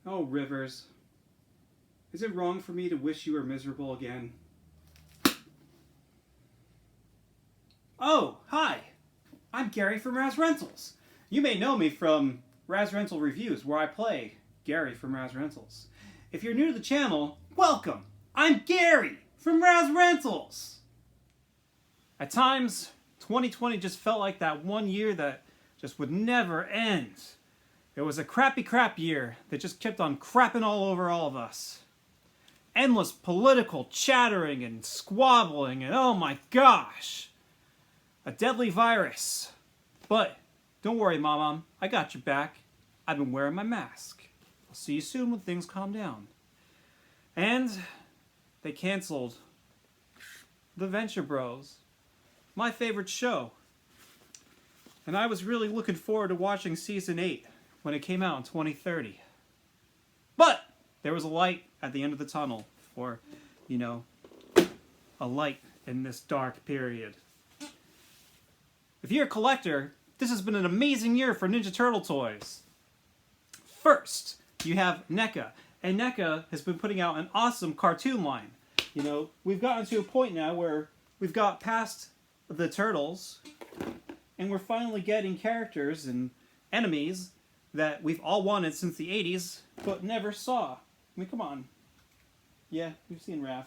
Oh, Rivers. Is it wrong for me to wish you were miserable again? Oh, hi! I'm Gary from Raz Rentals. You may know me from Raz Rental Reviews, where I play Gary from Raz Rentals. If you're new to the channel, welcome! I'm Gary from Raz Rentals! At times, 2020 just felt like that one year that just would never end. It was a crappy crap year that just kept on crapping all over all of us. Endless political chattering and squabbling and oh my gosh! A deadly virus. But don't worry, Mom, I got your back. I've been wearing my mask. I'll see you soon when things calm down. And they canceled The Venture Bros, my favorite show. And I was really looking forward to watching season 8 when it came out in 2030. But there was a light at the end of the tunnel, or, you know, a light in this dark period. If you're a collector, this has been an amazing year for Ninja Turtle toys. First, you have NECA, and NECA has been putting out an awesome cartoon line. You know, we've gotten to a point now where we've got past the turtles, and we're finally getting characters and enemies that we've all wanted since the 80s, but never saw. I mean, come on. Yeah, we've seen Raph.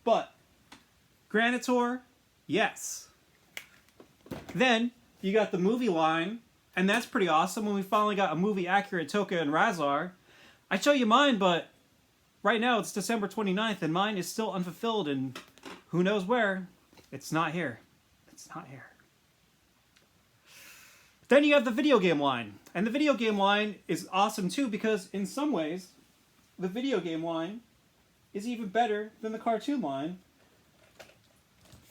But, Granitor, yes. Then, you got the movie line, and that's pretty awesome when we finally got a movie-accurate Toka and Razar. I'd show you mine, but right now it's December 29th, and mine is still unfulfilled, and who knows where. It's not here. It's not here. Then you have the video game line. And the video game line is awesome too because in some ways, the video game line is even better than the cartoon line.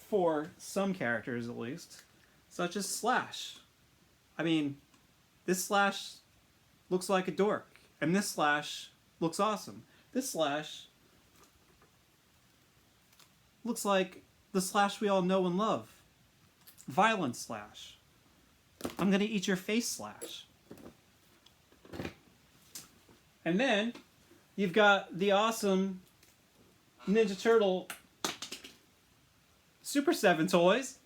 For some characters at least. Such as Slash. I mean, this Slash looks like a dork. And this Slash looks awesome. This Slash looks like the Slash we all know and love. Violent Slash. I'm gonna eat your face Slash. And then, you've got the awesome Ninja Turtle Super7 toys.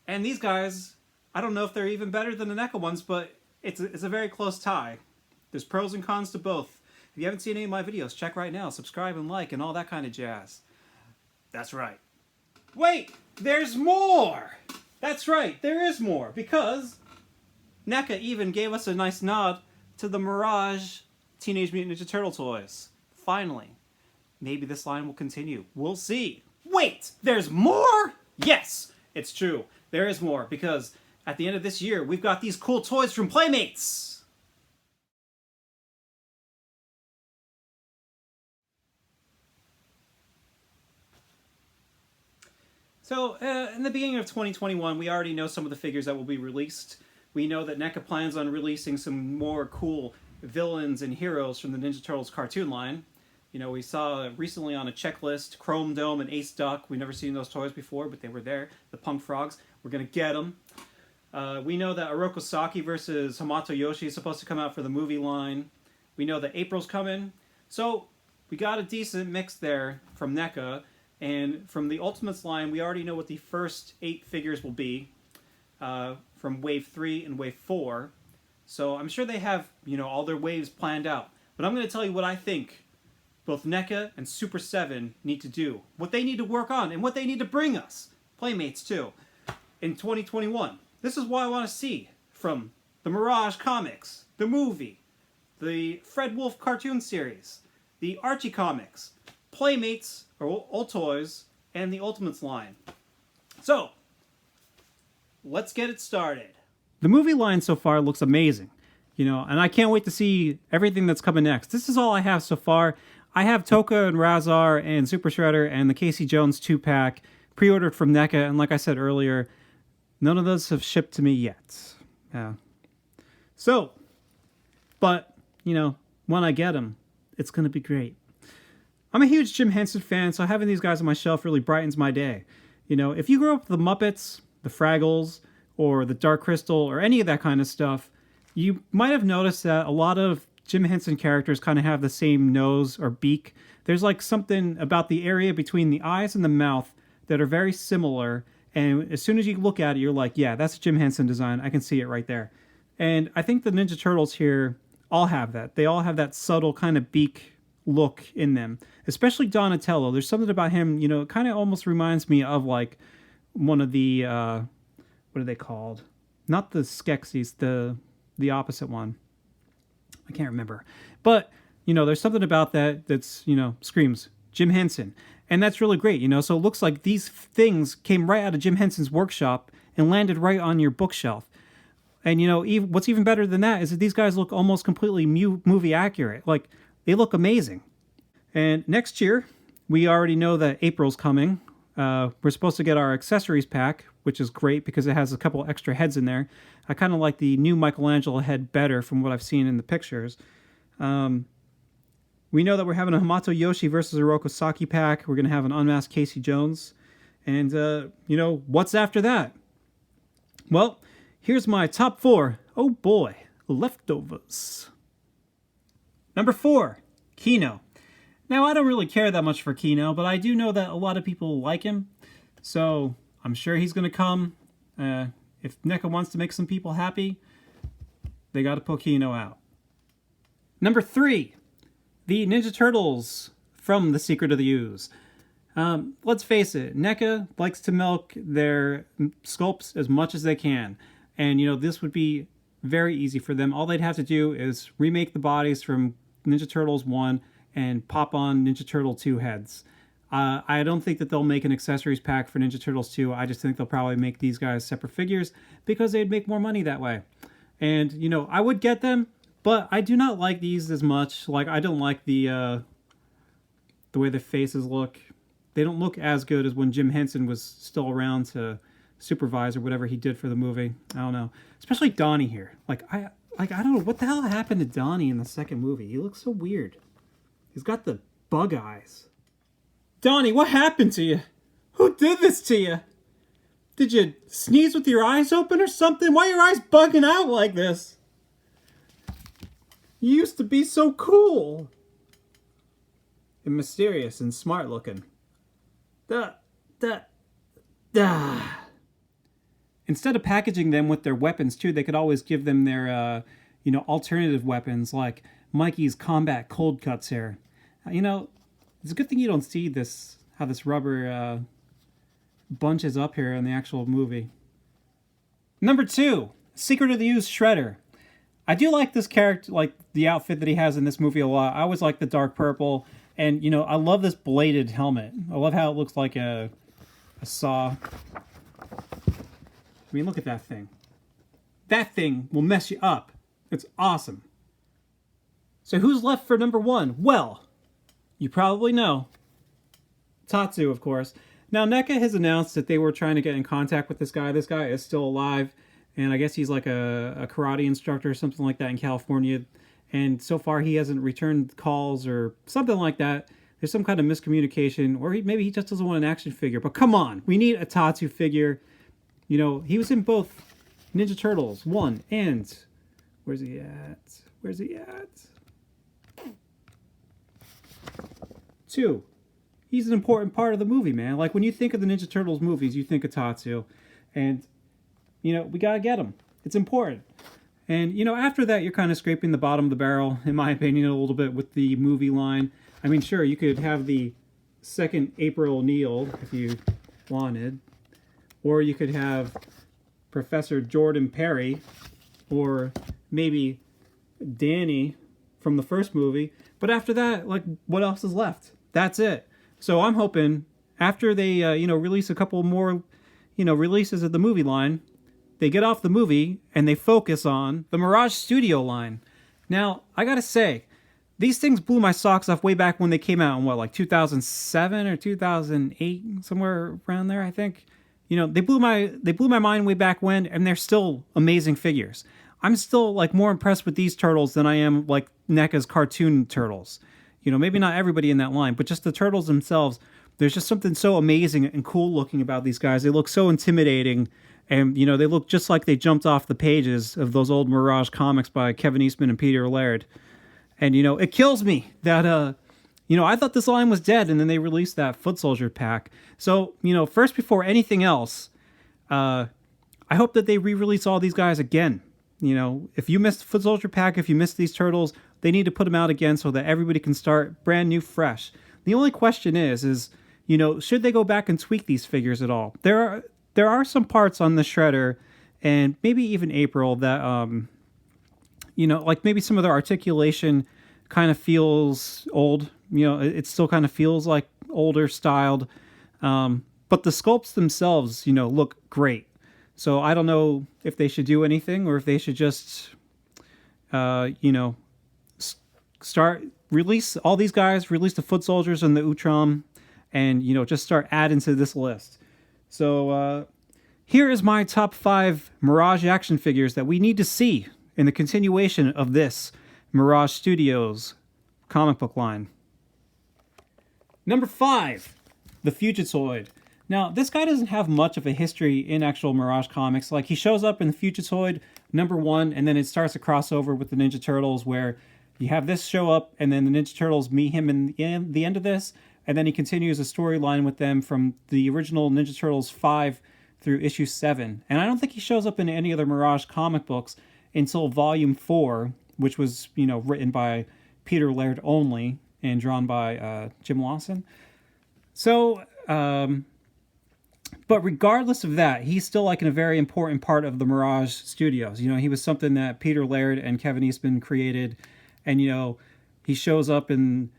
And these guys, I don't know if they're even better than the NECA ones, but it's a very close tie. There's pros and cons to both. If you haven't seen any of my videos, check right now. Subscribe and like and all that kind of jazz. That's right. Wait! There's more! That's right, there is more, because NECA even gave us a nice nod to the Mirage Teenage Mutant Ninja Turtle toys. Finally. Maybe this line will continue. We'll see. Wait! There's more?! Yes! It's true. There is more, because at the end of this year, we've got these cool toys from Playmates! So, in the beginning of 2021, we already know some of the figures that will be released. We know that NECA plans on releasing some more cool villains and heroes from the Ninja Turtles cartoon line. You know, we saw recently on a checklist, Chrome Dome and Ace Duck. We've never seen those toys before, but they were there. The Punk Frogs. We're going to get them. We know that Oroku Saki versus Hamato Yoshi is supposed to come out for the movie line. We know that April's coming. So, we got a decent mix there from NECA. And from the Ultimates line, we already know what the first 8 figures will be from Wave 3 and Wave 4. So I'm sure they have, you know, all their waves planned out. But I'm going to tell you what I think both NECA and Super7 need to do. What they need to work on and what they need to bring us. Playmates, too. In 2021. This is what I want to see from the Mirage comics, the movie, the Fred Wolf cartoon series, the Archie comics, Playmates, or old toys, and the Ultimates line. So, let's get it started. The movie line so far looks amazing, you know, and I can't wait to see everything that's coming next. This is all I have so far. I have Toka and Razar and Super Shredder and the Casey Jones 2-pack pre-ordered from NECA, and like I said earlier, none of those have shipped to me yet. So, but, you know, when I get them, it's going to be great. I'm a huge Jim Henson fan, so having these guys on my shelf really brightens my day. You know, if you grew up with the Muppets, the Fraggles, or the Dark Crystal, or any of that kind of stuff, you might have noticed that a lot of Jim Henson characters kind of have the same nose or beak. There's like something about the area between the eyes and the mouth that are very similar. And as soon as you look at it, you're like, yeah, that's a Jim Henson design. I can see it right there. And I think the Ninja Turtles here all have that. They all have that subtle kind of beak look in them, especially Donatello. There's something about him, you know, it kind of almost reminds me of like one of the, what are they called? Not the Skeksis, the opposite one. I can't remember. But, you know, there's something about that that's, you know, screams Jim Henson. And that's really great, you know. So it looks like these things came right out of Jim Henson's workshop and landed right on your bookshelf. And, you know, what's even better than that is that these guys look almost completely movie accurate. Like, they look amazing. And next year, we already know that April's coming. We're supposed to get our accessories pack, which is great because it has a couple extra heads in there. I kind of like the new Michelangelo head better from what I've seen in the pictures. We know that we're having a Hamato Yoshi versus Hiroko Saki pack. We're going to have an unmasked Casey Jones. And, you know, what's after that? Well, here's my top 4. Oh boy, leftovers. Number 4, Kino. Now, I don't really care that much for Kino, but I do know that a lot of people like him. So, I'm sure he's going to come. If NECA wants to make some people happy, they got to put Kino out. Number 3, the Ninja Turtles from The Secret of the Ooze. Let's face it, NECA likes to milk their sculpts as much as they can. And, you know, this would be very easy for them. All they'd have to do is remake the bodies from Ninja Turtles 1 and pop on Ninja Turtle 2 heads. I don't think that they'll make an accessories pack for Ninja Turtles 2. I just think they'll probably make these guys separate figures because they'd make more money that way. And, you know, I would get them, but I do not like these as much. Like, I don't like the way the faces look. They don't look as good as when Jim Henson was still around to supervise or whatever he did for the movie. I don't know. Especially Donnie here. I don't know what the hell happened to Donnie in the second movie. He looks so weird. He's got the bug eyes. Donnie, what happened to you? Who did this to you? Did you sneeze with your eyes open or something? Why are your eyes bugging out like this? You used to be so cool. And mysterious and smart looking. Instead of packaging them with their weapons too, they could always give them their, you know, alternative weapons like Mikey's combat cold cuts here. You know, it's a good thing you don't see this, how this rubber bunches up here in the actual movie. Number 2, Secret of the Ooze Shredder. I do like this character, like the outfit that he has in this movie a lot. I always like the dark purple. And, you know, I love this bladed helmet. I love how it looks like a saw. I mean, look at that thing. That thing will mess you up. It's awesome. So who's left for number 1? Well, you probably know. Tatsu, of course. Now, NECA has announced that they were trying to get in contact with this guy. This guy is still alive. And I guess he's like a karate instructor or something like that in California. And so far, he hasn't returned calls or something like that. There's some kind of miscommunication. Or maybe he just doesn't want an action figure. But come on. We need a Tatsu figure. You know, he was in both Ninja Turtles 1 and... Where's he at? Where's he at? 2. He's an important part of the movie, man. Like, when you think of the Ninja Turtles movies, you think of Tatsu. And, you know, we gotta get him. It's important. And, you know, after that, you're kind of scraping the bottom of the barrel, in my opinion, a little bit with the movie line. I mean, sure, you could have the second April O'Neil, if you wanted. Or you could have Professor Jordan Perry. Or maybe Danny from the first movie. But after that, like, what else is left? That's it. So I'm hoping after they, you know, release a couple more, you know, releases of the movie line, they get off the movie and they focus on the Mirage Studio line. Now, I gotta say, these things blew my socks off way back when they came out in, what, like 2007 or 2008, somewhere around there, I think. You know, they blew my mind way back when, and they're still amazing figures. I'm still, like, more impressed with these turtles than I am, like, NECA's cartoon turtles. You know, maybe not everybody in that line, but just the turtles themselves. There's just something so amazing and cool looking about these guys. They look so intimidating, and, you know, they look just like they jumped off the pages of those old Mirage comics by Kevin Eastman and Peter Laird. And, you know, it kills me that, you know, I thought this line was dead, and then they released that Foot Soldier pack. So, you know, first, before anything else, I hope that they re-release all these guys again. You know, if you missed the Foot Soldier pack, if you missed these turtles, they need to put them out again so that everybody can start brand new, fresh. The only question is, you know, should they go back and tweak these figures at all? There are some parts on the Shredder, and maybe even April, that, you know, like maybe some of their articulation kind of feels old. You know, it still kind of feels like older styled. But the sculpts themselves, you know, look great. So I don't know if they should do anything, or if they should just, you know, release all these guys, release the Foot Soldiers and the Utrom, and, you know, just start adding to this list. So here is my top 5 Mirage action figures that we need to see in the continuation of this Mirage Studios comic book line. Number 5, the Fugitoid. Now, this guy doesn't have much of a history in actual Mirage comics. Like, he shows up in the Fugitoid number 1, and then it starts a crossover with the Ninja Turtles, where you have this show up, and then the Ninja Turtles meet him in the end of this, and then he continues a storyline with them from the original Ninja Turtles 5 through issue 7. And I don't think he shows up in any other Mirage comic books until volume 4, which was, you know, written by Peter Laird only and drawn by Jim Lawson. So, but regardless of that, he's still like in a very important part of the Mirage Studios. You know, he was something that Peter Laird and Kevin Eastman created. And, you know, he shows up in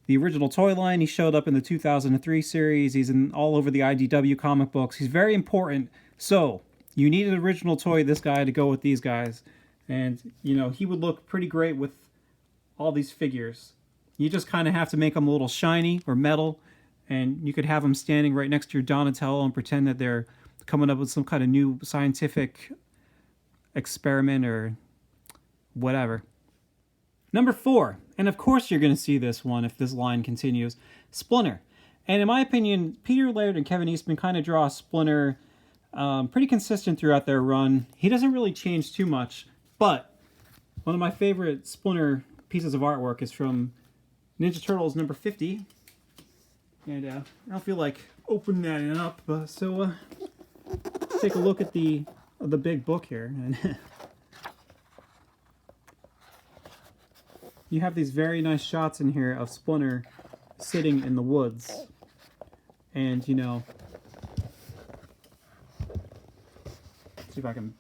the original toy line. He showed up in the 2003 series. He's in all over the IDW comic books. He's very important. So you need an original toy of this guy to go with these guys. And, you know, he would look pretty great with all these figures. You just kind of have to make them a little shiny or metal. And you could have them standing right next to your Donatello and pretend that they're coming up with some kind of new scientific experiment or whatever. Number 4, and of course you're going to see this one if this line continues, Splinter. And in my opinion, Peter Laird and Kevin Eastman kind of draw Splinter pretty consistent throughout their run. He doesn't really change too much, but one of my favorite Splinter pieces of artwork is from Ninja Turtles number 50. And I don't feel like opening that up, so take a look at the big book here. And you have these very nice shots in here of Splinter sitting in the woods. And, you know, see if I can,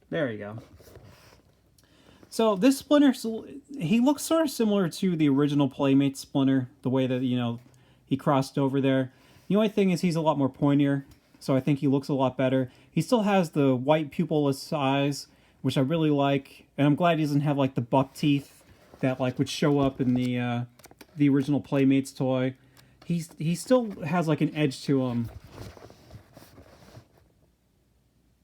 there you go. So this Splinter, he looks sort of similar to the original Playmates Splinter, the way that, you know, he crossed over there. The only thing is he's a lot more pointier, so I think he looks a lot better. He still has the white pupilless eyes, which I really like, and I'm glad he doesn't have like the buck teeth that like would show up in the original Playmates toy. He still has like an edge to him.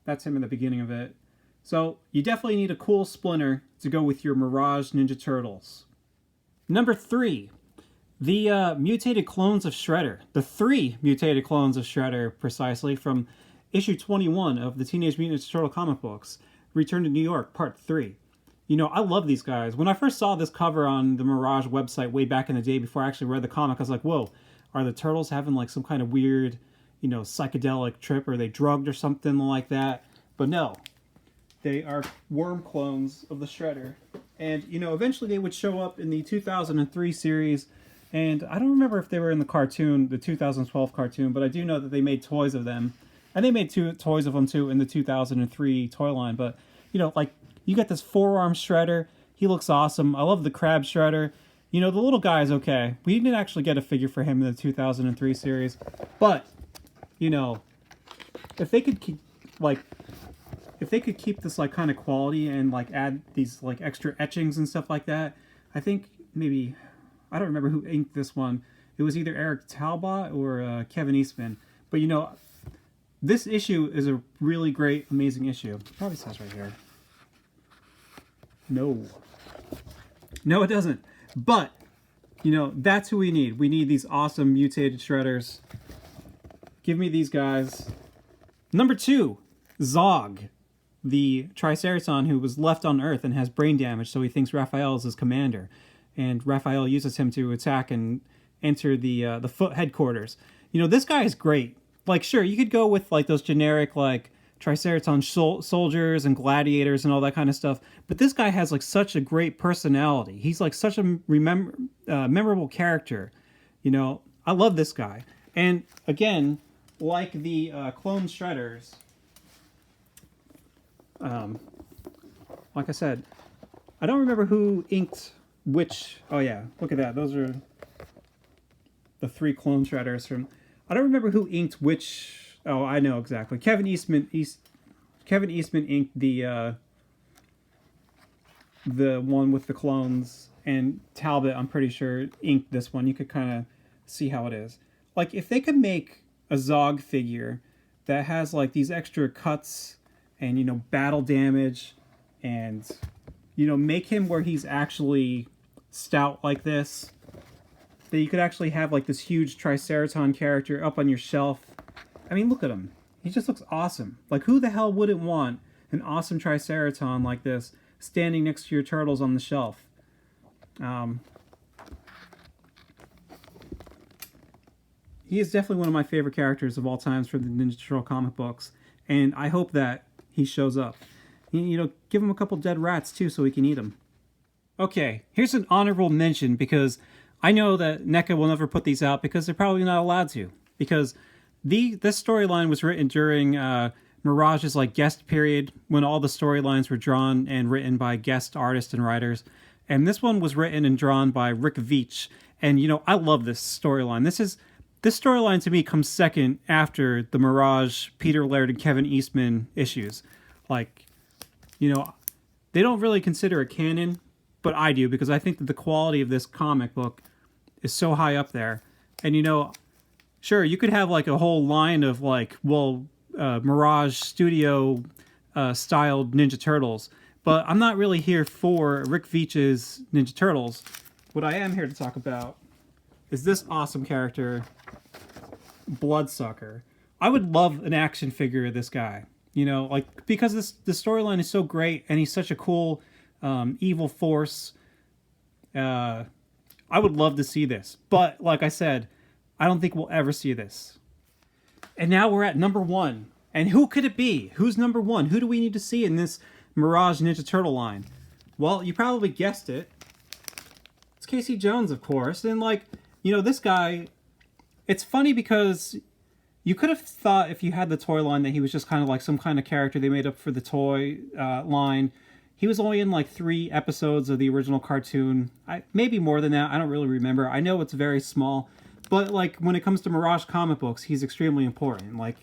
That's him in the beginning of it. So you definitely need a cool Splinter to go with your Mirage Ninja Turtles. Number 3, the mutated clones of Shredder. The 3 mutated clones of Shredder, precisely, from issue 21 of the Teenage Mutant Ninja Turtle comic books, Return to New York, Part 3. You know, I love these guys. When I first saw this cover on the Mirage website way back in the day before I actually read the comic, I was like, whoa, are the Turtles having like some kind of weird, you know, psychedelic trip? Are they drugged or something like that? But no. They are worm clones of the Shredder. And, you know, eventually they would show up in the 2003 series. And I don't remember if they were in the cartoon, the 2012 cartoon, but I do know that they made toys of them. And they made toys of them, too, in the 2003 toy line. But, you know, like, you got this four-arm Shredder. He looks awesome. I love the Crab Shredder. You know, the little guy is okay. We didn't actually get a figure for him in the 2003 series. But, you know, if they could keep, like, if they could keep this like kind of quality and like add these like extra etchings and stuff like that, I think maybe, I don't remember who inked this one. It was either Eric Talbot or Kevin Eastman. But you know, this issue is a really great, amazing issue. It probably says right here. No, it doesn't. But you know, that's who we need. We need these awesome mutated Shredders. Give me these guys. Number 2, Zog. the Triceratops who was left on Earth and has brain damage, so he thinks Raphael is his commander. And Raphael uses him to attack and enter the Foot headquarters. You know, this guy is great. Like, sure, you could go with, like, those generic, like, Triceratops soldiers and gladiators and all that kind of stuff. But this guy has, like, such a great personality. He's, like, such a memorable character. You know, I love this guy. And, again, like the clone shredders, like I said, I don't remember who inked which. Oh yeah, look at that. Those are the 3 clone shredders from. I don't remember who inked which. Oh, I know exactly. Kevin Eastman inked the one with the clones, and Talbot, I'm pretty sure, inked this one. You could kind of see how it is. Like, if they could make a Zog figure that has, like, these extra cuts and, you know, battle damage, and, you know, make him where he's actually stout like this, that you could actually have, like, this huge Triceratops character up on your shelf. I mean, look at him. He just looks awesome. Like, who the hell wouldn't want an awesome Triceratops like this standing next to your turtles on the shelf? He is definitely one of my favorite characters of all times for the Ninja Turtle comic books, and I hope that he shows up. You know, give him a couple dead rats, too, so we can eat them. Okay, here's an honorable mention, because I know that NECA will never put these out, because they're probably not allowed to. Because this storyline was written during Mirage's, like, guest period, when all the storylines were drawn and written by guest artists and writers. And this one was written and drawn by Rick Veitch. And, you know, I love this storyline. This storyline, to me, comes second after the Mirage, Peter Laird, and Kevin Eastman issues. Like, you know, they don't really consider it canon, but I do, because I think that the quality of this comic book is so high up there. And, you know, sure, you could have, like, a whole line of, like, Mirage Studio styled Ninja Turtles, but I'm not really here for Rick Veitch's Ninja Turtles. What I am here to talk about is this awesome character, Bloodsucker. I would love an action figure of this guy, you know, like, because the storyline is so great, and he's such a cool evil force. I would love to see this, but like I said, I don't think we'll ever see this. And now we're at number 1, and who could it be? Who's number 1? Who do we need to see in this Mirage Ninja Turtle line? Well, you probably guessed it. It's Casey Jones, of course. And, like, you know, this guy, it's funny because you could have thought, if you had the toy line, that he was just kind of like some kind of character they made up for the toy line. He was only in, like, 3 episodes of the original cartoon. Maybe more than that. I don't really remember. I know it's very small. But, like, when it comes to Mirage comic books, he's extremely important. Like,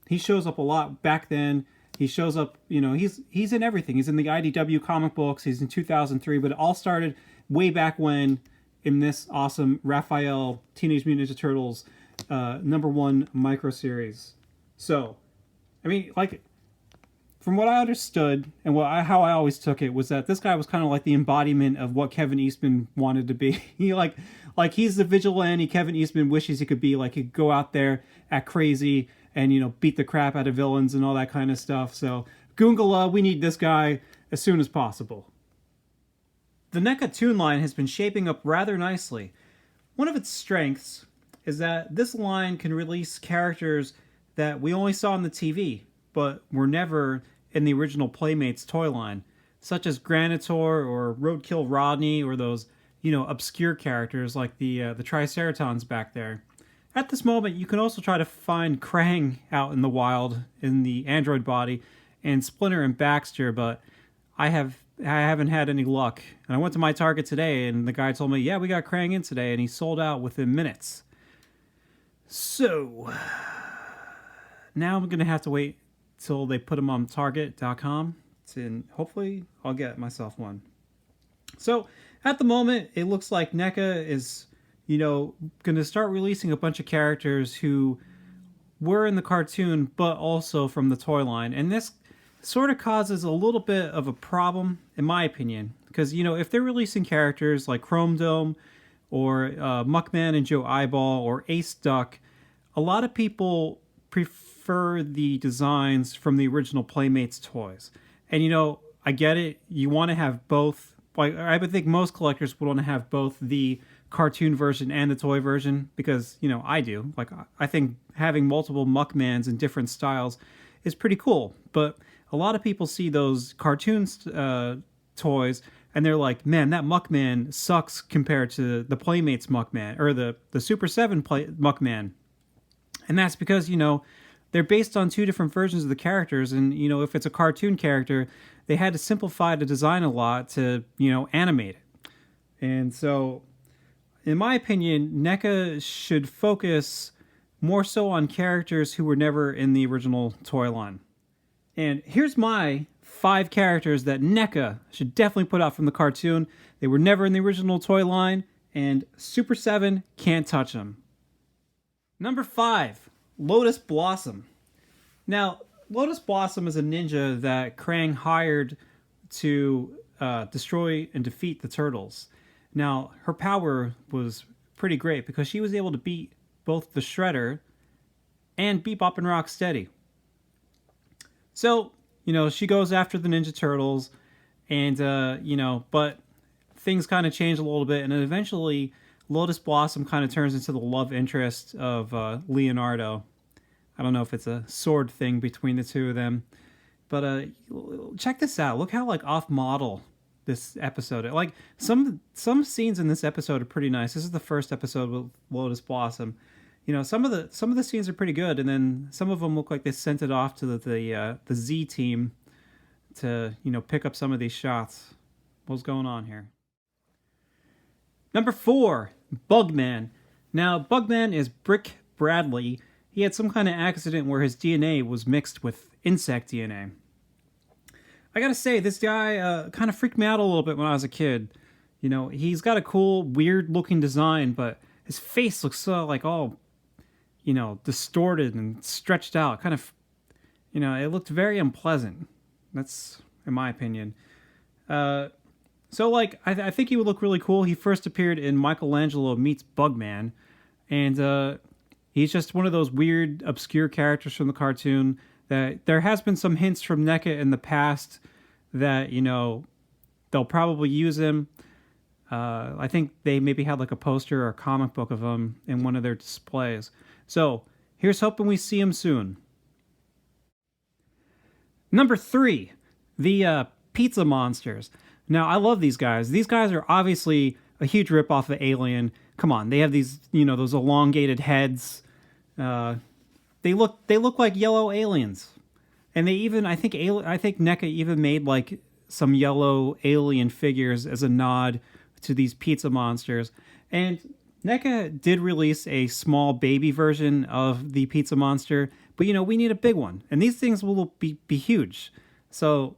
he shows up a lot back then. He shows up, you know, he's in everything. He's in the IDW comic books. He's in 2003. But it all started way back when, in this awesome Raphael Teenage Mutant Ninja Turtles #1 micro series. So, I mean, like, from what I understood and how I always took it, was that this guy was kind of like the embodiment of what Kevin Eastman wanted to be. He like he's the vigilante Kevin Eastman wishes he could be. Like, he'd go out there, act crazy, and, you know, beat the crap out of villains and all that kind of stuff. So, Goongala, we need this guy as soon as possible. The NECA Toon line has been shaping up rather nicely. One of its strengths is that this line can release characters that we only saw on the TV, but were never in the original Playmates toy line, such as Granitor or Roadkill Rodney, or those, you know, obscure characters like the Triceratons back there. At this moment, you can also try to find Krang out in the wild in the android body, and Splinter and Baxter, but I haven't had any luck. And I went to my Target today, and the guy told me, yeah, we got Krang in today, and he sold out within minutes. So, now I'm going to have to wait till they put them on Target.com, and hopefully I'll get myself one. So, at the moment, it looks like NECA is, you know, going to start releasing a bunch of characters who were in the cartoon, but also from the toy line. And this sort of causes a little bit of a problem, in my opinion. Because, you know, if they're releasing characters like Chrome Dome, or Muckman and Joe Eyeball, or Ace Duck, a lot of people prefer the designs from the original Playmates toys. And, I get it. You want to have both. Like, I would think most collectors would want to have both the cartoon version and the toy version because, I do. Like, I think having multiple Muckmans in different styles is pretty cool. But a lot of people see those cartoon toys and they're like, man, that Muckman sucks compared to the Playmates Muckman or the Super 7 Muckman. And that's because, they're based on two different versions of the characters. And, if it's a cartoon character, they had to simplify the design a lot to, animate it. And so, in my opinion, NECA should focus more so on characters who were never in the original toy line. And here's my 5 characters that NECA should definitely put out from the cartoon. They were never in the original toy line, and Super 7 can't touch them. Number 5, Lotus Blossom. Now, Lotus Blossom is a ninja that Krang hired to destroy and defeat the turtles. Now, her power was pretty great because she was able to beat both the Shredder and Bebop and Rocksteady. So, she goes after the Ninja Turtles and, but things kind of change a little bit. And then eventually Lotus Blossom kind of turns into the love interest of Leonardo. I don't know if it's a sword thing between the two of them. But check this out. Look how, off-model this episode. Like, some scenes in this episode are pretty nice. This is the first episode with Lotus Blossom. Some of the scenes are pretty good, and then some of them look like they sent it off to the Z team to pick up some of these shots. What's going on here? Number 4, Bugman. Now, Bugman is Brick Bradley. He had some kind of accident where his DNA was mixed with insect DNA. I gotta say, this guy kind of freaked me out a little bit when I was a kid. He's got a cool, weird-looking design, but his face looks so, all distorted and stretched out. Kind of, it looked very unpleasant. That's, in my opinion. I think he would look really cool. He first appeared in Michelangelo Meets Bugman. And he's just one of those weird, obscure characters from the cartoon that there has been some hints from NECA in the past that, they'll probably use him. I think they maybe had a poster or a comic book of him in one of their displays. So, here's hoping we see him soon. Number 3, the Pizza Monsters. Now, I love these guys. These guys are obviously a huge ripoff of Alien. Come on, they have these, those elongated heads. They look like yellow aliens. And they even, I think NECA even made some yellow alien figures as a nod to these Pizza Monsters. And NECA did release a small baby version of the Pizza Monster, but we need a big one. And these things will be huge. So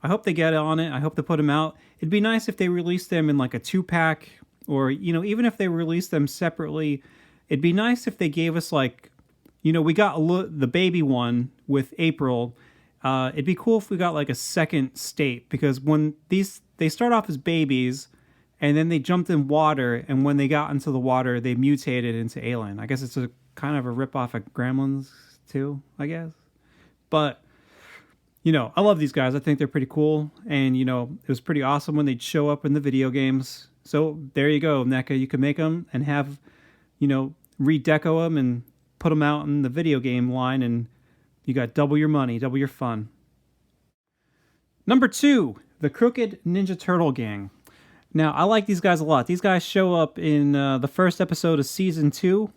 I hope they get on it. I hope they put them out. It'd be nice if they released them in a 2-pack, or, even if they released them separately. It'd be nice if they gave us we got the baby one with April. It'd be cool if we got a second state, because when they start off as babies, and then they jumped in water, and when they got into the water, they mutated into alien. I guess it's a kind of a ripoff of Gremlins too, I guess. But, I love these guys. I think they're pretty cool. And, it was pretty awesome when they'd show up in the video games. So there you go, NECA. You can make them and have, redeco them and put them out in the video game line, and you got double your money, double your fun. Number 2, the Crooked Ninja Turtle Gang. Now, I like these guys a lot. These guys show up in the first episode of Season 2.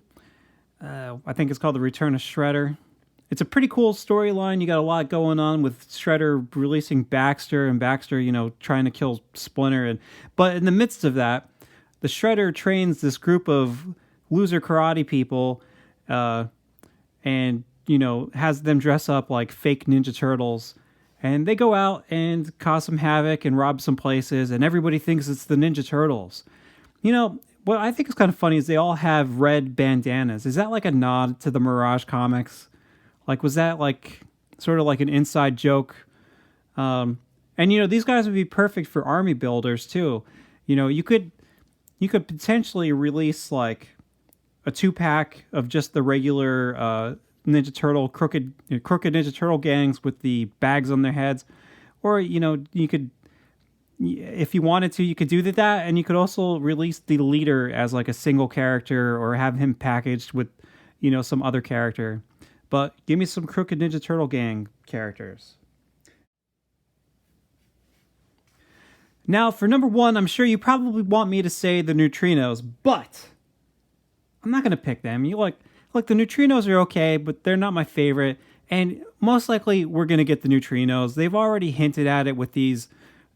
I think it's called The Return of Shredder. It's a pretty cool storyline. You got a lot going on with Shredder releasing Baxter, and Baxter, trying to kill Splinter. But in the midst of that, the Shredder trains this group of loser karate people and, has them dress up like fake Ninja Turtles. And they go out and cause some havoc and rob some places, and everybody thinks it's the Ninja Turtles. What I think is kind of funny is they all have red bandanas. Is that a nod to the Mirage comics? Was that sort of an inside joke? And these guys would be perfect for army builders too. You could potentially release a 2-pack of just the regular crooked Ninja Turtle gangs with the bags on their heads, or you could, if you wanted to, you could do that, and you could also release the leader as like a single character, or have him packaged with some other character. But give me some crooked Ninja Turtle gang characters. Now, for number one, I'm sure you probably want me to say the Neutrinos, but I'm not going to pick them. You like the Neutrinos are okay, but they're not my favorite. And most likely, we're going to get the Neutrinos. They've already hinted at it with these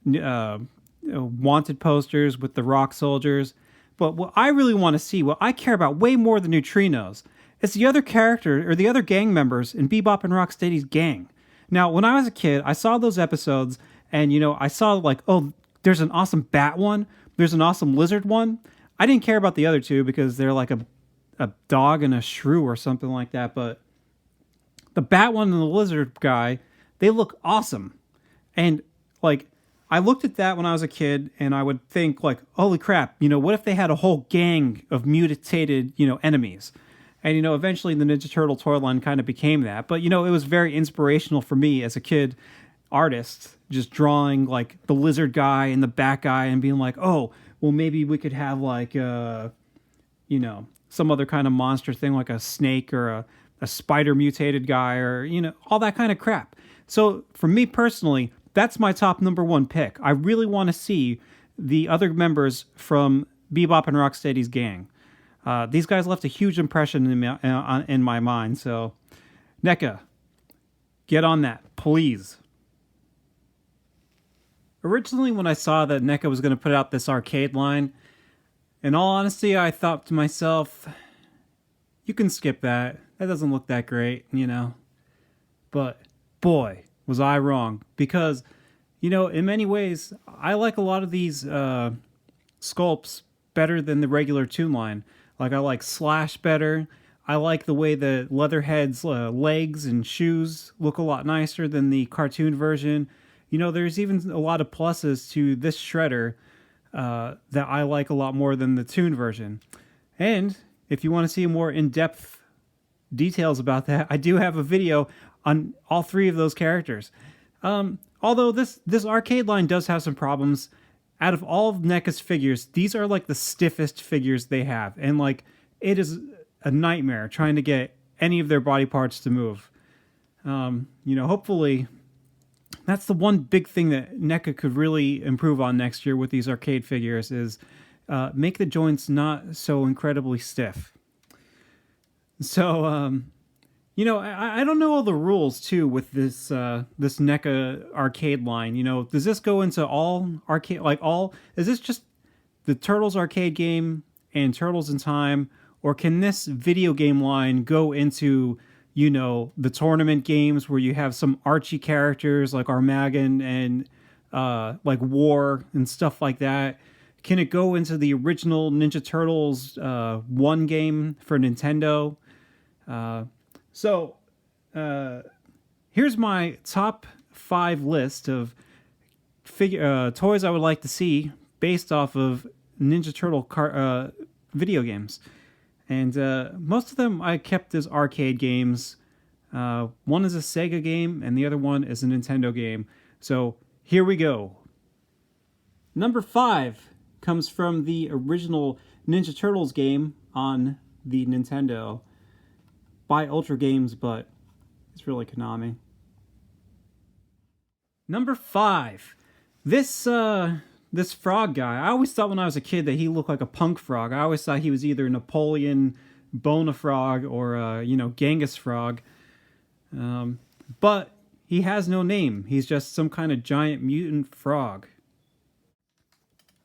wanted posters with the rock soldiers. But what I really want to see, what I care about way more than Neutrinos, is the other character or the other gang members in Bebop and Rocksteady's gang. Now, when I was a kid, I saw those episodes, and I saw like, oh, there's an awesome bat one. There's an awesome lizard one. I didn't care about the other two because they're like a dog and a shrew or something like that. But the bat one and the lizard guy, they look awesome. And like, I looked at that when I was a kid, and I would think like, holy crap, what if they had a whole gang of mutated, enemies? And, eventually the Ninja Turtle toy line kind of became that. But, it was very inspirational for me as a kid artist, just drawing like the lizard guy and the bat guy and being like, oh, well, maybe we could have like, some other kind of monster thing, like a snake or a spider mutated guy, or, all that kind of crap. So for me personally, that's my top number one pick. I really want to see the other members from Bebop and Rocksteady's gang. These guys left a huge impression in my mind. So, NECA, get on that, please. Originally, when I saw that NECA was going to put out this arcade line, in all honesty, I thought to myself, you can skip that. That doesn't look that great, But, boy, was I wrong. Because, in many ways, I like a lot of these sculpts better than the regular Toon line. Like, I like Slash better. I like the way the Leatherhead's legs and shoes look a lot nicer than the cartoon version. There's even a lot of pluses to this Shredder that I like a lot more than the Toon version. And if you want to see more in-depth details about that, I do have a video on all three of those characters. Although this arcade line does have some problems. Out of all of NECA's figures, these are like the stiffest figures they have. And like, it is a nightmare trying to get any of their body parts to move. Hopefully, that's the one big thing that NECA could really improve on next year with these arcade figures is make the joints not so incredibly stiff. So, I don't know all the rules too with this NECA arcade line. Does this go into all arcade, is this just the Turtles arcade game and Turtles in Time, or can this video game line go into the tournament games where you have some Archie characters like Armageddon and like War and stuff like that? Can it go into the original Ninja Turtles 1 game for Nintendo? So here's my top 5 list of toys I would like to see based off of Ninja Turtle video games. And most of them I kept as arcade games. One is a Sega game, and the other one is a Nintendo game. So here we go. Number 5 comes from the original Ninja Turtles game on the Nintendo by Ultra Games, but it's really Konami. Number 5. This frog guy. I always thought when I was a kid that he looked like a punk frog. I always thought he was either Napoleon Bonafrog or, Genghis Frog. But he has no name. He's just some kind of giant mutant frog.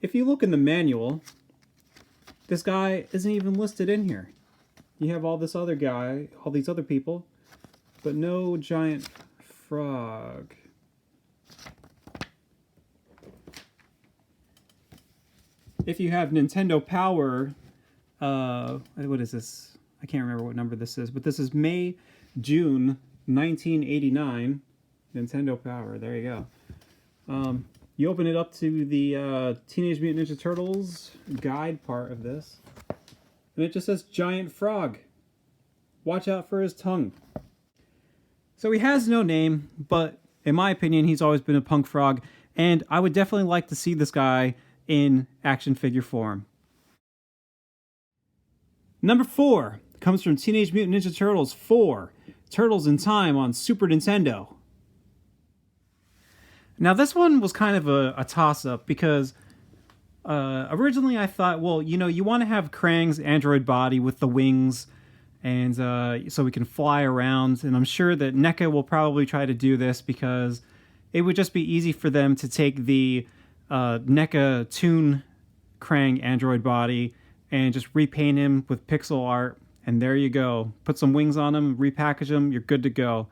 If you look in the manual, this guy isn't even listed in here. You have all these other people, but no giant frog. If you have Nintendo Power, what is this? I can't remember what number this is, but this is June 1989. Nintendo Power, there you go. You open it up to the Teenage Mutant Ninja Turtles guide part of this, and it just says Giant Frog. watch out for his tongue. So he has no name, but in my opinion, he's always been a punk frog, and I would definitely like to see this guy in action figure form. Number 4 comes from Teenage Mutant Ninja Turtles 4, Turtles in Time on Super Nintendo. Now this one was kind of a toss-up because originally I thought, well, you want to have Krang's android body with the wings, and so we can fly around, and I'm sure that NECA will probably try to do this because it would just be easy for them to take the NECA Toon Krang android body and just repaint him with pixel art, and there you go. Put some wings on him, repackage him, you're good to go.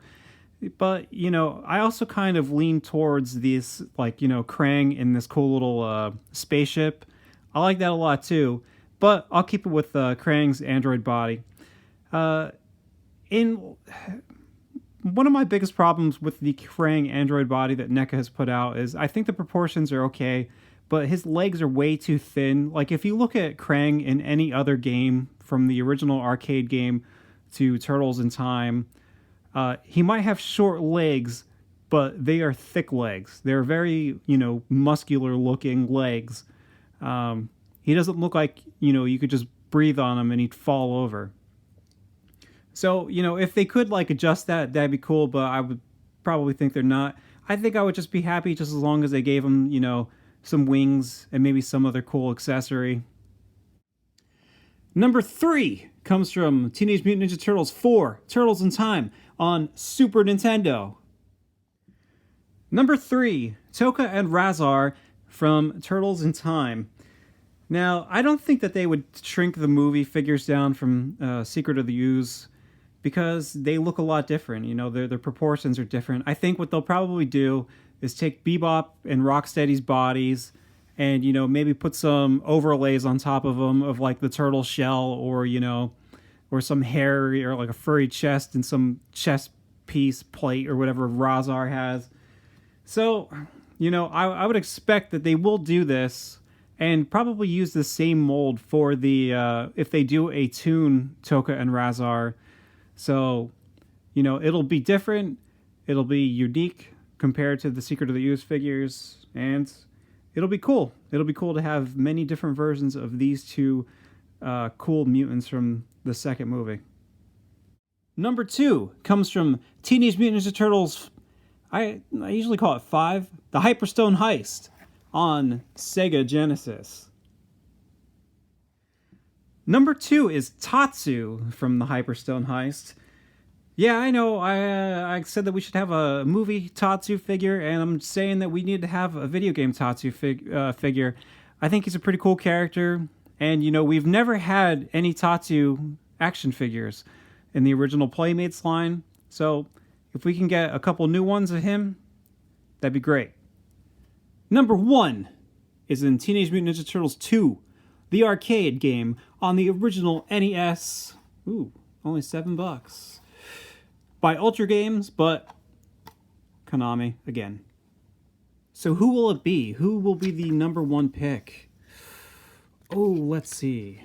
But, I also kind of lean towards this, Krang in this cool little spaceship. I like that a lot too, but I'll keep it with Krang's android body. In one of my biggest problems with the Krang android body that NECA has put out is I think the proportions are okay, but his legs are way too thin. Like, if you look at Krang in any other game, from the original arcade game to Turtles in Time, he might have short legs, but they are thick legs. They're very, muscular looking legs. He doesn't look like, you could just breathe on him and he'd fall over. So, if they could adjust that, that'd be cool, but I would probably think they're not. I think I would just be happy just as long as they gave him, some wings and maybe some other cool accessory. Number 3 comes from Teenage Mutant Ninja Turtles 4, Turtles in Time on Super Nintendo. Number 3, Tokka and Rahzar from Turtles in Time. Now, I don't think that they would shrink the movie figures down from Secret of the Ooze because they look a lot different. Their proportions are different. I think what they'll probably do is take Bebop and Rocksteady's bodies and, maybe put some overlays on top of them of the turtle shell or some hairy or a furry chest and some chest piece plate or whatever Rahzar has. So, I would expect that they will do this and probably use the same mold for the, if they do a Toon Tokka and Rahzar. So, it'll be different. It'll be unique compared to the Secret of the Ooze figures, and it'll be cool. It'll be cool to have many different versions of these two cool mutants from the second movie. Number 2 comes from Teenage Mutant Ninja Turtles, I usually call it 5, the Hyperstone Heist on Sega Genesis. Number 2 is Tatsu from the Hyperstone Heist. Yeah, I know, I said that we should have a movie Tatsu figure, and I'm saying that we need to have a video game Tatsu figure. I think he's a pretty cool character, and, we've never had any Tatsu action figures in the original Playmates line, so if we can get a couple new ones of him, that'd be great. Number 1 is in Teenage Mutant Ninja Turtles 2, the arcade game on the original NES. Ooh, only $7. By Ultra Games, but Konami again. So who will it be? Who will be the number 1 pick? Oh, let's see.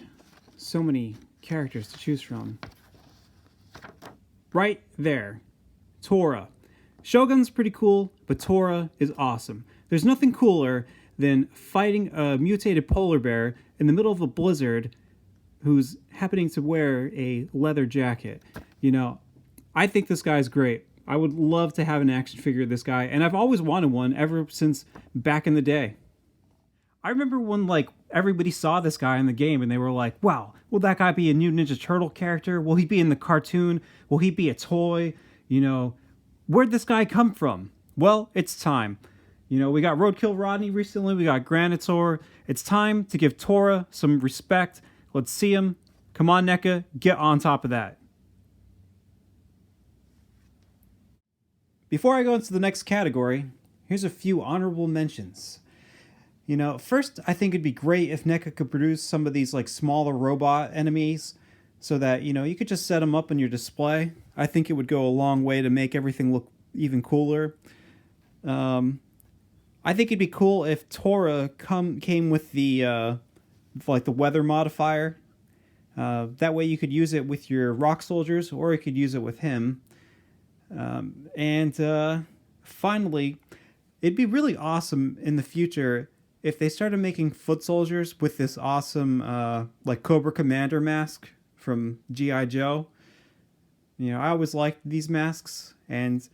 So many characters to choose from. Right there. Tora. Shogun's pretty cool, but Tora is awesome. There's nothing cooler than fighting a mutated polar bear in the middle of a blizzard who's happening to wear a leather jacket. I think this guy's great. I would love to have an action figure of this guy, and I've always wanted one ever since back in the day. I remember when everybody saw this guy in the game and they were like, wow, will that guy be a new Ninja Turtle character? Will he be in the cartoon? Will he be a toy? Where'd this guy come from? Well, it's time. We got Roadkill Rodney recently, we got Granitor. It's time to give Tora some respect. Let's see him. Come on, NECA, get on top of that. Before I go into the next category, here's a few honorable mentions. First, I think it'd be great if NECA could produce some of these smaller robot enemies so that, you could just set them up in your display. I think it would go a long way to make everything look even cooler. I think it'd be cool if Tora came with the the weather modifier. That way you could use it with your rock soldiers, or you could use it with him. Finally, it'd be really awesome in the future if they started making foot soldiers with this awesome like Cobra Commander mask from G.I. Joe. I always liked these masks, and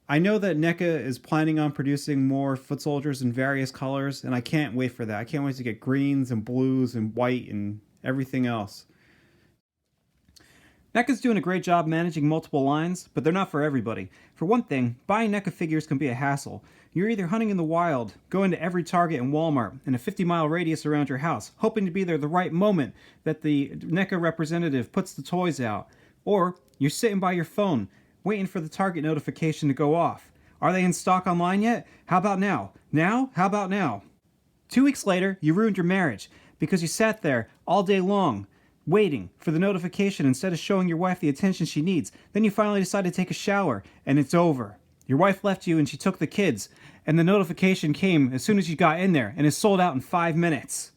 I know that NECA is planning on producing more foot soldiers in various colors, and I can't wait for that. I can't wait to get greens and blues and white and everything else. NECA's doing a great job managing multiple lines, but they're not for everybody. For one thing, buying NECA figures can be a hassle. You're either hunting in the wild, going to every Target and Walmart in a 50-mile radius around your house, hoping to be there the right moment that the NECA representative puts the toys out. Or you're sitting by your phone, waiting for the Target notification to go off. Are they in stock online yet? How about now? Now? How about now? 2 weeks later, you ruined your marriage because you sat there all day long, waiting for the notification instead of showing your wife the attention she needs. Then you finally decide to take a shower, and it's over. Your wife left you and she took the kids, and the notification came as soon as you got in there, and is sold out in 5 minutes.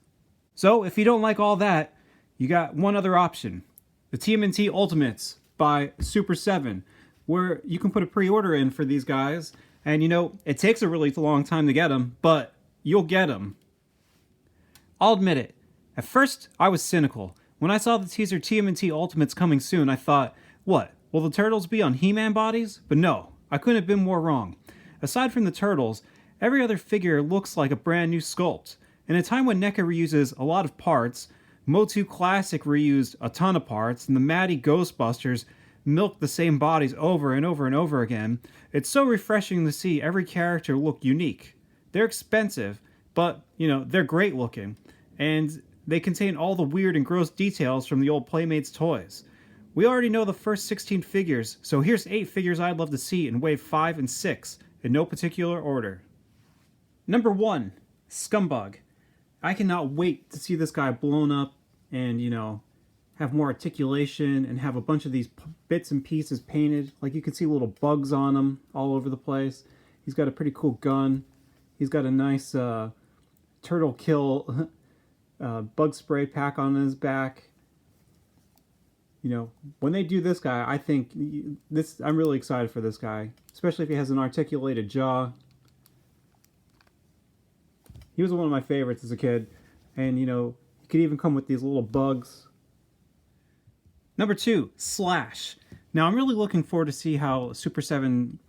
So, if you don't like all that, you got one other option. The TMNT Ultimates by Super7, where you can put a pre-order in for these guys, and it takes a really long time to get them, but you'll get them. I'll admit it. At first, I was cynical. When I saw the teaser TMNT Ultimates coming soon, I thought, what, will the turtles be on He-Man bodies? But no, I couldn't have been more wrong. Aside from the turtles, every other figure looks like a brand new sculpt. In a time when NECA reuses a lot of parts, Motu Classic reused a ton of parts, and the Matty Ghostbusters milked the same bodies over and over and over again, it's so refreshing to see every character look unique. They're expensive, but, they're great looking. And they contain all the weird and gross details from the old Playmates toys. We already know the first 16 figures, so here's 8 figures I'd love to see in wave 5 and 6, in no particular order. Number 1, Scumbag. I cannot wait to see this guy blown up and, have more articulation and have a bunch of these bits and pieces painted. Like you can see little bugs on him all over the place. He's got a pretty cool gun. He's got a nice turtle kill bug spray pack on his back. When they do this guy, I think I'm really excited for this guy, especially if he has an articulated jaw. He was one of my favorites as a kid, and he could even come with these little bugs. Number 2, Slash. Now I'm really looking forward to see how Super 7,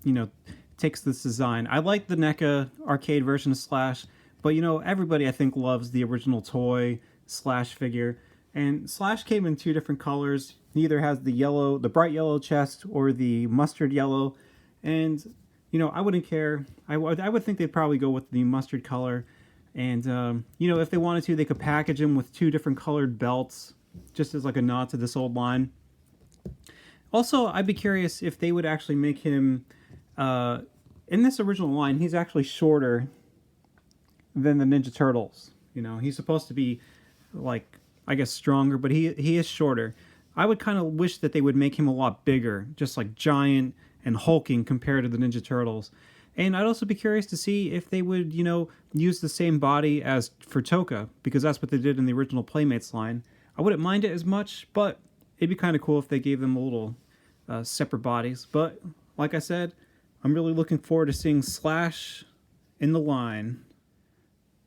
takes this design. I like the NECA arcade version of Slash, but everybody I think loves the original toy Slash figure. And Slash came in 2 different colors. He either has the bright yellow chest or the mustard yellow. And I wouldn't care. I would think they'd probably go with the mustard color. And if they wanted to, they could package him with 2 different colored belts, just as like a nod to this old line. Also, I'd be curious if they would actually make him in this original line. He's actually shorter than the Ninja Turtles. He's supposed to be like, I guess, stronger, but he is shorter. I would kind of wish that they would make him a lot bigger, just like giant and hulking compared to the Ninja Turtles. And I'd also be curious to see if they would, use the same body as for Toka, because that's what they did in the original Playmates line. I wouldn't mind it as much, but it'd be kind of cool if they gave them a little separate bodies. But like I said, I'm really looking forward to seeing Slash in the line.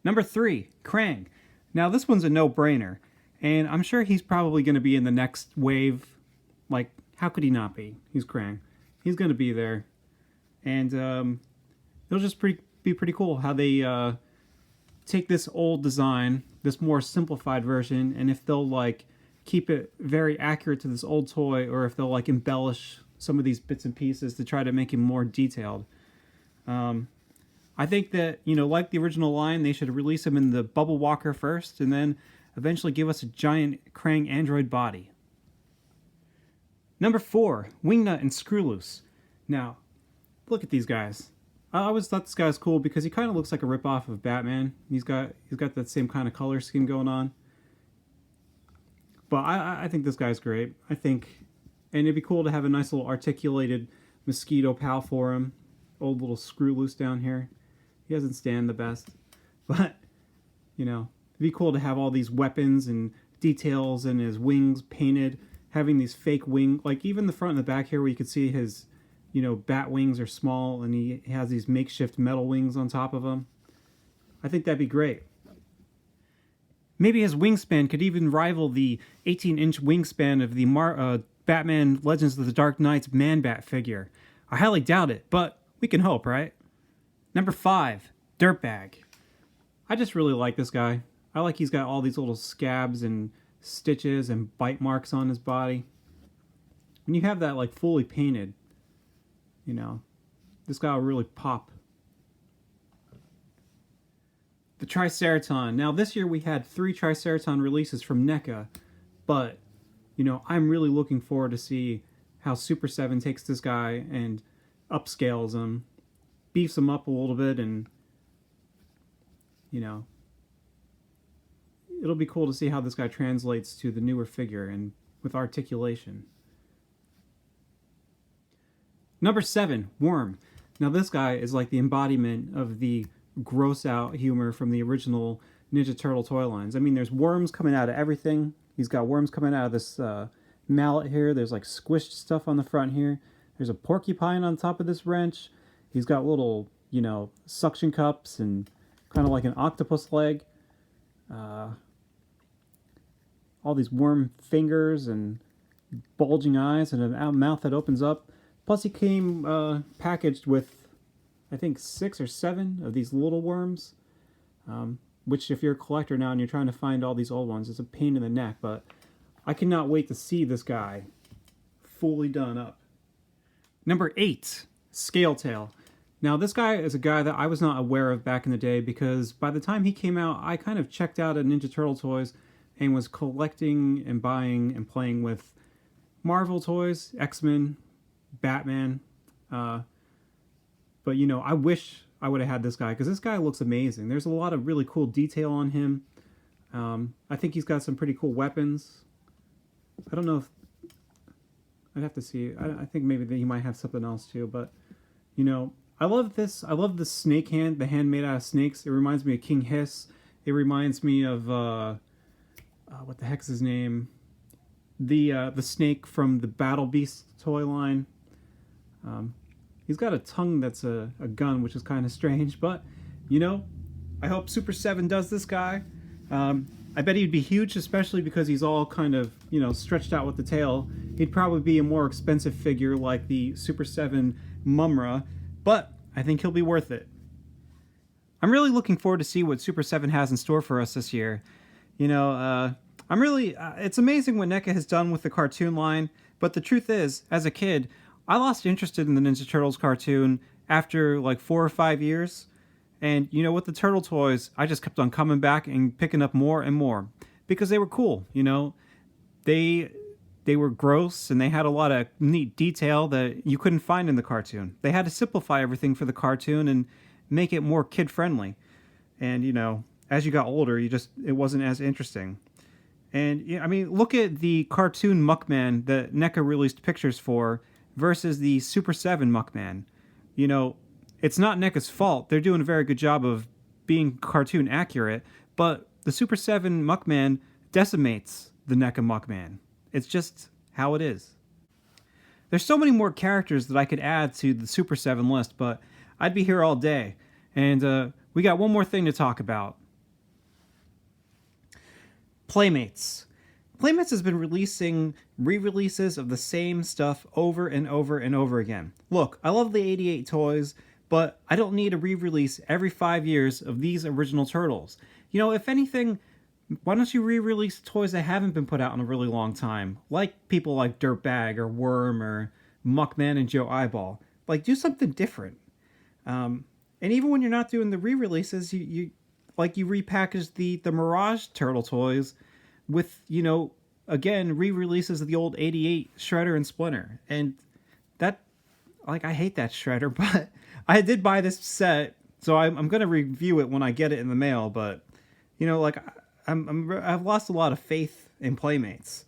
Number 3, Krang. Now this one's a no-brainer, and I'm sure he's probably going to be in the next wave. Like, how could he not be? He's Krang. He's going to be there. And it'll just be pretty cool how they take this old design, this more simplified version, and if they'll like keep it very accurate to this old toy, or if they'll like embellish some of these bits and pieces to try to make him more detailed. I think that, like the original line, they should release him in the Bubble Walker first, and then eventually give us a giant Krang android body. Number 4, Wingnut and Screwloose. Now, look at these guys. I always thought this guy was cool because he kind of looks like a ripoff of Batman. He's got that same kind of color scheme going on. But I think this guy's great. And it'd be cool to have a nice little articulated mosquito pal for him. Old little Screwloose down here. He doesn't stand the best. But, it'd be cool to have all these weapons and details in his wings painted, having these fake wing, like even the front and the back here where you could see his, bat wings are small and he has these makeshift metal wings on top of him. I think that'd be great. Maybe his wingspan could even rival the 18-inch wingspan of the Batman Legends of the Dark Knight's Man-Bat figure. I highly doubt it, but we can hope, right? Number 5, Dirtbag. I just really like this guy. I like he's got all these little scabs and stitches and bite marks on his body. When you have that like fully painted, this guy will really pop. The Triceraton. Now this year we had 3 Triceraton releases from NECA, but I'm really looking forward to see how Super7 takes this guy and upscales him, beefs him up a little bit, and it'll be cool to see how this guy translates to the newer figure and with articulation. Number 7, Worm. Now this guy is like the embodiment of the gross out humor from the original Ninja Turtle toy lines. I mean, there's worms coming out of everything. He's got worms coming out of this mallet here. There's like squished stuff on the front here. There's a porcupine on top of this wrench. He's got little, suction cups and kind of like an octopus leg. All these worm fingers and bulging eyes and a mouth that opens up. Plus he came packaged with, I think, 6 or 7 of these little worms. Which if you're a collector now and you're trying to find all these old ones, it's a pain in the neck. But I cannot wait to see this guy fully done up. Number 8, Scaletail. Now this guy is a guy that I was not aware of back in the day because by the time he came out, I kind of checked out at Ninja Turtle toys and was collecting and buying and playing with Marvel toys, X-Men, Batman. But I wish I would have had this guy because this guy looks amazing. There's a lot of really cool detail on him. I think he's got some pretty cool weapons. I don't know if I'd have to see. I think maybe that he might have something else too. But I love this. I love the snake hand. The hand made out of snakes. It reminds me of King Hiss. It reminds me of what the heck's his name? The snake from the Battle Beast toy line. He's got a tongue that's a gun, which is kind of strange, but, I hope Super7 does this guy. I bet he'd be huge, especially because he's all kind of, stretched out with the tail. He'd probably be a more expensive figure like the Super7 Mumra, but I think he'll be worth it. I'm really looking forward to see what Super7 has in store for us this year. It's amazing what NECA has done with the cartoon line, but the truth is, as a kid, I lost interest in the Ninja Turtles cartoon after like 4 or 5 years. And with the Turtle toys, I just kept on coming back and picking up more and more because they were cool. They were gross and they had a lot of neat detail that you couldn't find in the cartoon. They had to simplify everything for the cartoon and make it more kid friendly. And as you got older, it wasn't as interesting. And look at the cartoon Muckman that NECA released pictures for versus the Super7 Muckman. It's not NECA's fault. They're doing a very good job of being cartoon accurate, but the Super7 Muckman decimates the NECA Muckman. It's just how it is. There's so many more characters that I could add to the Super7 list, but I'd be here all day. And we got one more thing to talk about. Playmates. Playmates has been releasing re-releases of the same stuff over and over and over again. Look, I love the 88 toys, but I don't need a re-release every 5 years of these original Turtles. If anything, why don't you re-release toys that haven't been put out in a really long time? Like people like Dirtbag or Worm or Muckman and Joe Eyeball. Like, do something different. And even when you're not doing the re-releases, you repackage the Mirage Turtle toys with, again, re-releases of the old 88 Shredder and Splinter. And that, I hate that Shredder, but I did buy this set, so I'm going to review it when I get it in the mail, but, I've lost a lot of faith in Playmates.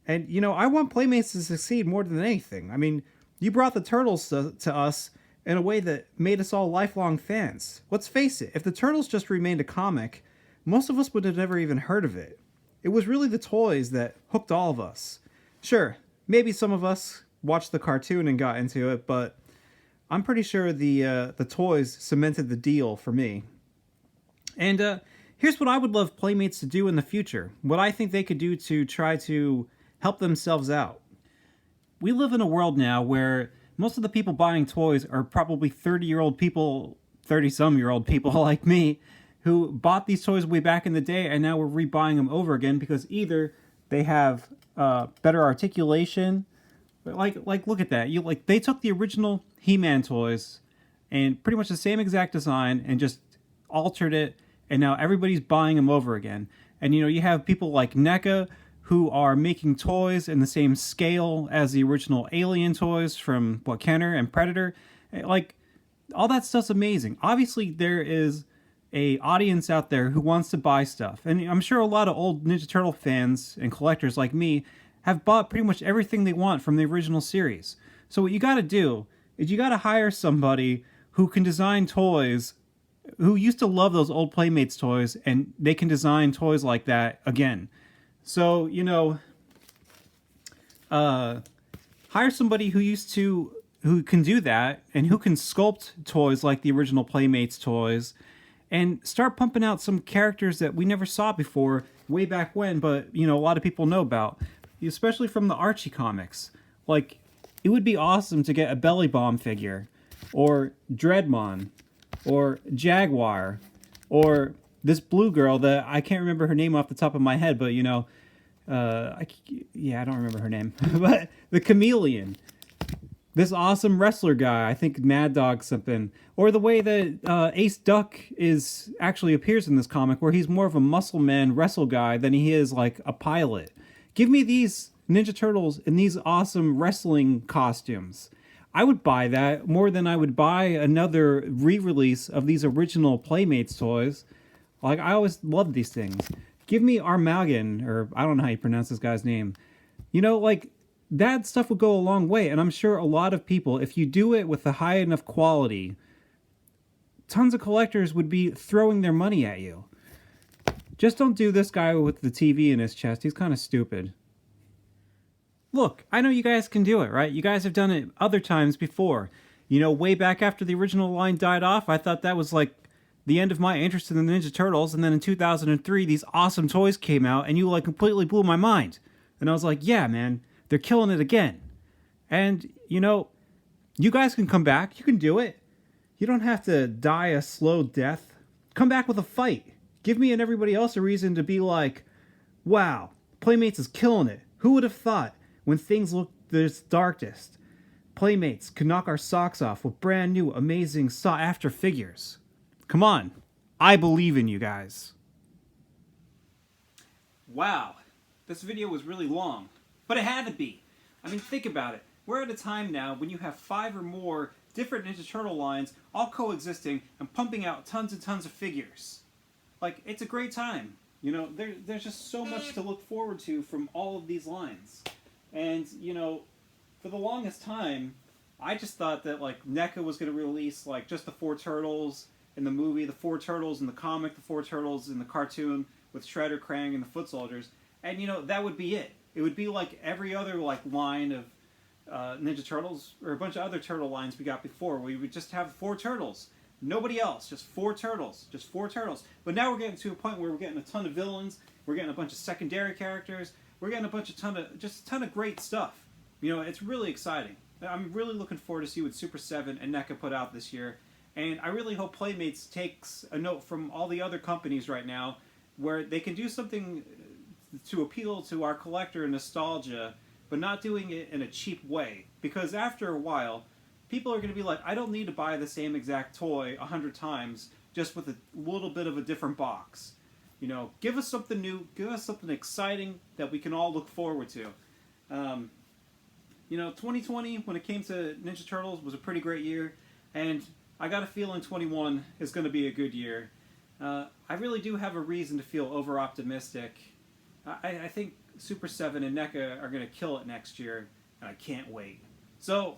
And, I want Playmates to succeed more than anything. You brought the Turtles to us in a way that made us all lifelong fans. Let's face it, if the Turtles just remained a comic, most of us would have never even heard of it. it was really the toys that hooked all of us. Sure, maybe some of us watched the cartoon and got into it, but I'm pretty sure the toys cemented the deal for me. And here's what I would love Playmates to do in the future. What I think they could do to try to help themselves out. We live in a world now where most of the people buying toys are probably 30-year-old people, 30-some-year-old people like me, who bought these toys way back in the day and now we're rebuying them over again because either they have better articulation, like look at that. They took the original He-Man toys and pretty much the same exact design and just altered it, and now everybody's buying them over again. And you have people like NECA who are making toys in the same scale as the original Alien toys from Kenner and Predator. Like, all that stuff's amazing. Obviously, there is a audience out there who wants to buy stuff. And I'm sure a lot of old Ninja Turtle fans and collectors like me have bought pretty much everything they want from the original series. So what you gotta do is you gotta hire somebody who can design toys, who used to love those old Playmates toys, and they can design toys like that again. So, hire somebody who can do that and who can sculpt toys like the original Playmates toys, and start pumping out some characters that we never saw before way back when, but, a lot of people know about, especially from the Archie comics. Like, it would be awesome to get a Belly Bomb figure, or Dreadmon, or Jaguar, or this blue girl that I can't remember her name off the top of my head, but, I don't remember her name. But the Chameleon. This awesome wrestler guy, I think Mad Dog something. Or the way that Ace Duck actually appears in this comic, where he's more of a muscle man wrestle guy than he is like a pilot. Give me these Ninja Turtles in these awesome wrestling costumes. I would buy that more than I would buy another re-release of these original Playmates toys. Like, I always loved these things. Give me Armageddon, or I don't know how you pronounce this guy's name. That stuff would go a long way, and I'm sure a lot of people, if you do it with a high enough quality, tons of collectors would be throwing their money at you. Just don't do this guy with the TV in his chest. He's kind of stupid. Look, I know you guys can do it, right? You guys have done it other times before. Way back after the original line died off, I thought that was like the end of my interest in the Ninja Turtles, and then in 2003, these awesome toys came out, and you completely blew my mind. And I was like, yeah, man, they're killing it again. And, you guys can come back. You can do it. You don't have to die a slow death. Come back with a fight. Give me and everybody else a reason to be like, wow, Playmates is killing it. Who would have thought, when things look this darkest, Playmates could knock our socks off with brand new, amazing sought-after figures? Come on. I believe in you guys. Wow. This video was really long. But it had to be. I mean, think about it. We're at a time now when you have 5 or more different Ninja Turtle lines all coexisting and pumping out tons and tons of figures. Like, it's a great time. There's just so much to look forward to from all of these lines. And, for the longest time, I just thought that, NECA was going to release, just the 4 Turtles in the movie, the 4 Turtles in the comic, the 4 Turtles in the cartoon with Shredder, Krang, and the Foot Soldiers. And, that would be it. It would be like every other, line of Ninja Turtles, or a bunch of other turtle lines we got before. We would just have 4 Turtles. Nobody else. Just 4 Turtles. Just 4 Turtles. But now we're getting to a point where we're getting a ton of villains. We're getting a bunch of secondary characters. We're getting a ton of great stuff. It's really exciting. I'm really looking forward to see what Super7 and NECA put out this year. And I really hope Playmates takes a note from all the other companies right now, where they can do something to appeal to our collector nostalgia, but not doing it in a cheap way. Because after a while, people are going to be like, I don't need to buy the same exact toy 100 times just with a little bit of a different box. Give us something new, give us something exciting that we can all look forward to. 2020, when it came to Ninja Turtles, was a pretty great year, and I got a feeling 21 is going to be a good year. I really do have a reason to feel over-optimistic. I think Super7 and NECA are going to kill it next year, and I can't wait. So,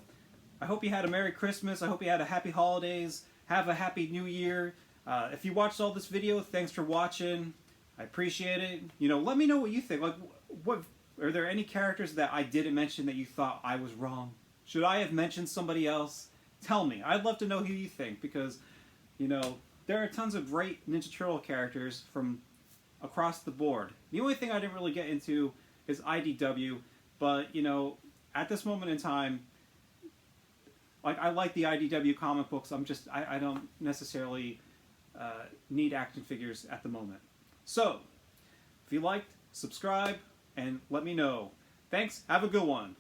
I hope you had a Merry Christmas. I hope you had a Happy Holidays. Have a Happy New Year. If you watched all this video, thanks for watching. I appreciate it. You know, let me know what you think. Like, what are there any characters that I didn't mention that you thought I was wrong? Should I have mentioned somebody else? Tell me. I'd love to know who you think, because, you know, there are tons of great Ninja Turtle characters from across the board. The only thing I didn't really get into is IDW, but, you know, at this moment in time, like, I like the IDW comic books. I don't necessarily need action figures at the moment. So, if you liked, subscribe, and let me know. Thanks. Have a good one.